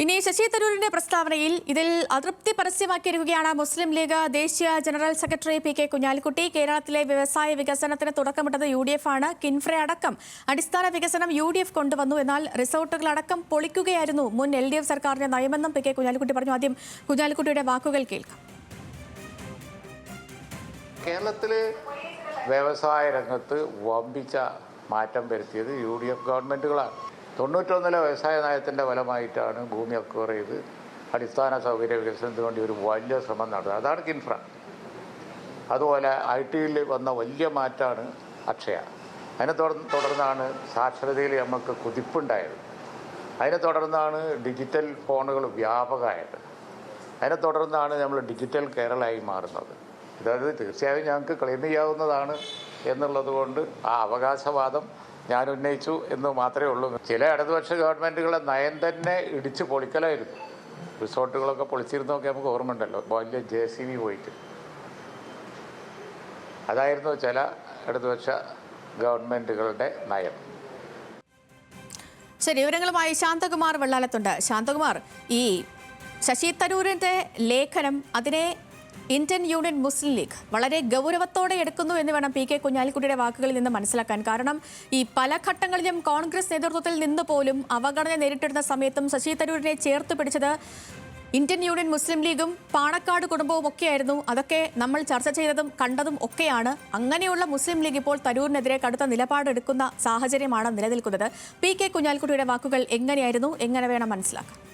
ഇനി ശശി തരൂരിന്റെ പ്രസ്താവനയിൽ ഇതിൽ അതൃപ്തി പരസ്യമാക്കിയിരിക്കുകയാണ് മുസ്ലിം ലീഗ് ദേശീയ ജനറൽ സെക്രട്ടറി പി.കെ. കുഞ്ഞാലിക്കുട്ടി. കേരളത്തിലെ വ്യവസായ വികസനത്തിന് തുടക്കമിട്ടത് യു.ഡി.എഫ് ആണ്. കിൻഫ്ര അടക്കം അടിസ്ഥാന വികസനം യു.ഡി.എഫ് കൊണ്ടുവന്നു. എന്നാൽ റിസോർട്ടുകളടക്കം പൊളിക്കുകയായിരുന്നു മുൻ എൽ.ഡി.എഫ് സർക്കാരിന്റെ നയമെന്നും പി.കെ. കുഞ്ഞാലിക്കുട്ടി പറഞ്ഞു. ആദ്യം കുഞ്ഞാലിക്കുട്ടിയുടെ വാക്കുകൾ കേൾക്കാം. കേരളത്തിലെ വ്യവസായ രംഗത്ത് വമ്പിച്ച മാറ്റം വരുത്തിയത് യു.ഡി.എഫ് ഗവൺമെൻറ്റുകളാണ്. 91 വ്യവസായ നയത്തിൻ്റെ ഫലമായിട്ടാണ് ഭൂമി അക്വയർ ചെയ്ത് അടിസ്ഥാന സൗകര്യ വികസനത്തിന് വേണ്ടി ഒരു വലിയ ശ്രമം നടത്തുന്നത്. അതാണ് കിൻഫ്ര. അതുപോലെ IT-യിൽ വന്ന വലിയ മാറ്റമാണ് അക്ഷയ. അതിനെ തുടർന്നാണ് സാക്ഷരതയിൽ നമുക്ക് കുതിപ്പുണ്ടായത്. അതിനെ തുടർന്നാണ് ഡിജിറ്റൽ ഫോണുകൾ വ്യാപകമായത്. അതിനെ തുടർന്നാണ് നമ്മൾ ഡിജിറ്റൽ കേരളമായി മാറുന്നത്. അതായത് തീർച്ചയായും ഞങ്ങൾക്ക് ക്ലെയിം ചെയ്യാവുന്നതാണ് എന്നുള്ളത് കൊണ്ട് ആ അവകാശവാദം ഞാൻ ഉന്നയിച്ചു എന്ന് മാത്രമേ ഉള്ളൂ. ചില ഇടതുപക്ഷ ഗവൺമെൻറ്റുകളെ നയം തന്നെ ഇടിച്ച് പൊളിക്കലായിരുന്നു. റിസോർട്ടുകളൊക്കെ പൊളിച്ചിരുന്നൊക്കെ നമുക്ക് ഓർമ്മ ഉണ്ടല്ലോ, വലിയ JCB പോയിട്ട്. അതായിരുന്നു ചില ഇടതുപക്ഷ ഗവൺമെൻറ്റുകളുടെ നയം. ശരി, വിവരങ്ങളുമായി ശാന്തകുമാർ വെള്ളാലത്തുണ്ട്. ശാന്തകുമാർ, ഈ ശശി തരൂരിന്റെ ലേഖനം അതിനെ ഇന്ത്യൻ യൂണിയൻ മുസ്ലിം ലീഗ് വളരെ ഗൗരവത്തോടെ എടുക്കുന്നു എന്ന് വേണം പി.കെ. കുഞ്ഞാലിക്കുട്ടിയുടെ വാക്കുകളിൽ നിന്ന് മനസ്സിലാക്കാൻ. കാരണം ഈ പല ഘട്ടങ്ങളിലും കോൺഗ്രസ് നേതൃത്വത്തിൽ നിന്ന് പോലും അവഗണന നേരിട്ടിരുന്ന സമയത്തും ശശി തരൂരിനെ ചേർത്ത് പിടിച്ചത് ഇന്ത്യൻ യൂണിയൻ മുസ്ലിം ലീഗും പാണക്കാട് കുടുംബവും ഒക്കെയായിരുന്നു. അതൊക്കെ നമ്മൾ ചർച്ച ചെയ്തതും കണ്ടതും ഒക്കെയാണ്. അങ്ങനെയുള്ള മുസ്ലിം ലീഗ് ഇപ്പോൾ തരൂരിനെതിരെ കടുത്ത നിലപാടെടുക്കുന്ന സാഹചര്യമാണ് നിലനിൽക്കുന്നത്. പി.കെ. കുഞ്ഞാലിക്കുട്ടിയുടെ വാക്കുകൾ എങ്ങനെയായിരുന്നു, എങ്ങനെ വേണം മനസ്സിലാക്കാൻ?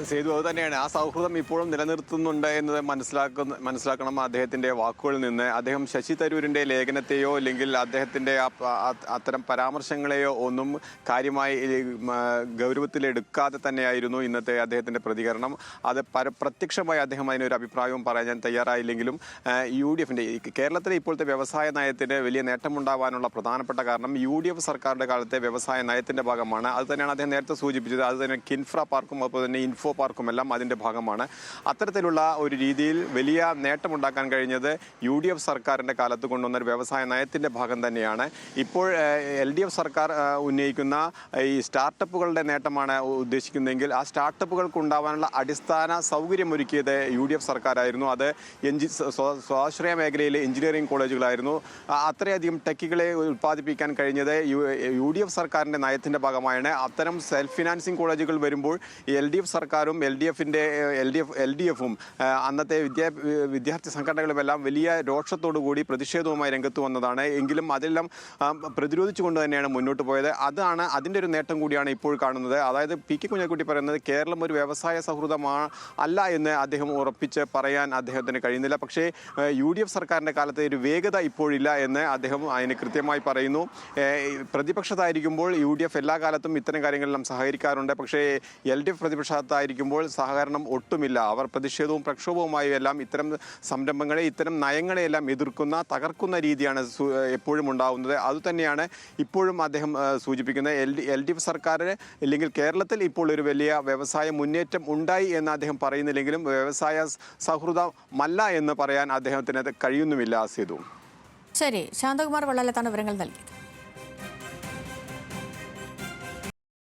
സേതു, അത് തന്നെയാണ്. ആ സൗഹൃദം ഇപ്പോഴും നിലനിർത്തുന്നുണ്ട് എന്നത് മനസ്സിലാക്കണം അദ്ദേഹത്തിൻ്റെ വാക്കുകളിൽ നിന്ന്. അദ്ദേഹം ശശി തരൂരിൻ്റെ ലേഖനത്തെയോ അല്ലെങ്കിൽ അദ്ദേഹത്തിൻ്റെ അത്തരം പരാമർശങ്ങളെയോ ഒന്നും കാര്യമായി ഗൗരവത്തിലെടുക്കാതെ തന്നെയായിരുന്നു ഇന്നത്തെ അദ്ദേഹത്തിൻ്റെ പ്രതികരണം. അത് പ്രത്യക്ഷമായി അദ്ദേഹം അതിനൊരു അഭിപ്രായവും പറയാൻ തയ്യാറായില്ലെങ്കിലും UDF-ൻ്റെ കേരളത്തിലെ ഇപ്പോഴത്തെ വ്യവസായ നയത്തിന് വലിയ നേട്ടമുണ്ടാവാനുള്ള പ്രധാനപ്പെട്ട കാരണം UDF സർക്കാരിൻ്റെ കാലത്തെ വ്യവസായ നയത്തിൻ്റെ ഭാഗമാണ്. അത് തന്നെയാണ് അദ്ദേഹം നേരത്തെ സൂചിപ്പിച്ചത്. അത് തന്നെ കിൻഫ്ര പാർക്കും അതുപോലെ തന്നെ ഇൻഫോ പാർക്കുമെല്ലാം അതിൻ്റെ ഭാഗമാണ്. അത്തരത്തിലുള്ള ഒരു രീതിയിൽ വലിയ നേട്ടമുണ്ടാക്കാൻ കഴിഞ്ഞത് UDF സർക്കാരിൻ്റെ കാലത്ത് കൊണ്ടുവന്ന വ്യവസായ നയത്തിൻ്റെ ഭാഗം തന്നെയാണ്. ഇപ്പോൾ LDF സർക്കാർ ഉന്നയിക്കുന്ന ഈ സ്റ്റാർട്ടപ്പുകളുടെ നേട്ടമാണ് ഉദ്ദേശിക്കുന്നതെങ്കിൽ ആ സ്റ്റാർട്ടപ്പുകൾക്ക് ഉണ്ടാവാനുള്ള അടിസ്ഥാന സൗകര്യമൊരുക്കിയത് UDF സർക്കാരായിരുന്നു. അത് സ്വാശ്രയ മേഖലയിലെ എഞ്ചിനീയറിംഗ് കോളേജുകളായിരുന്നു. അത്രയധികം ടെക്കുകളെ ഉത്പാദിപ്പിക്കാൻ കഴിഞ്ഞത് UDF സർക്കാരിൻ്റെ നയത്തിൻ്റെ ഭാഗമായാണ്. അത്തരം സെൽഫ് ഫിനാൻസിങ് കോളേജുകൾ വരുമ്പോൾ LDF സർക്കാരും LDF-ഉം അന്നത്തെ വിദ്യാർത്ഥി സംഘടനകളുമെല്ലാം വലിയ രോഷത്തോടുകൂടി പ്രതിഷേധവുമായി രംഗത്ത് വന്നതാണ്. എങ്കിലും അതെല്ലാം പ്രതിരോധിച്ചുകൊണ്ട് തന്നെയാണ് മുന്നോട്ട് പോയത്. അതാണ് അതിൻ്റെ ഒരു നേട്ടം കൂടിയാണ് ഇപ്പോൾ കാണുന്നത്. അതായത് പി.കെ. കുഞ്ഞാലിക്കുട്ടി പറയുന്നത് കേരളം ഒരു വ്യവസായ സൗഹൃദമാണ് അല്ല എന്ന് അദ്ദേഹം ഉറപ്പിച്ച് പറയാൻ അദ്ദേഹത്തിന് കഴിയുന്നില്ല. പക്ഷേ UDF സർക്കാരിൻ്റെ കാലത്തെ ഒരു വേഗത ഇപ്പോഴില്ല എന്ന് അദ്ദേഹം അതിന് കൃത്യമായി പറയുന്നു. പ്രതിപക്ഷത്തായിരിക്കുമ്പോൾ UDF എല്ലാ കാലത്തും ഇത്തരം കാര്യങ്ങളെല്ലാം സഹകരിക്കാറുണ്ട്. പക്ഷേ LDF പ്രതിപക്ഷത്തായിരിക്കുമ്പോൾ സഹകരണം ഒട്ടുമില്ല. അവർ പ്രതിഷേധവും പ്രക്ഷോഭവുമായി എല്ലാം ഇത്തരം സംരംഭങ്ങളെ ഇത്തരം നയങ്ങളെയെല്ലാം എതിർക്കുന്ന തകർക്കുന്ന രീതിയാണ് എപ്പോഴും ഉണ്ടാകുന്നത്. അതുതന്നെയാണ് ഇപ്പോഴും അദ്ദേഹം സൂചിപ്പിക്കുന്നത്. LDF സർക്കാർ അല്ലെങ്കിൽ കേരളത്തിൽ ഇപ്പോൾ ഒരു വലിയ വ്യവസായ മുന്നേറ്റം ഉണ്ടായി എന്ന് അദ്ദേഹം പറയുന്നില്ലെങ്കിലും വ്യവസായ സൗഹൃദമല്ല എന്ന് പറയാൻ അദ്ദേഹത്തിന് കഴിയുന്നുമില്ല. സേതു, ശരി, ശാന്തകുമാർ വെള്ളാലത്താണ് വിവരങ്ങൾ നൽകിയത്.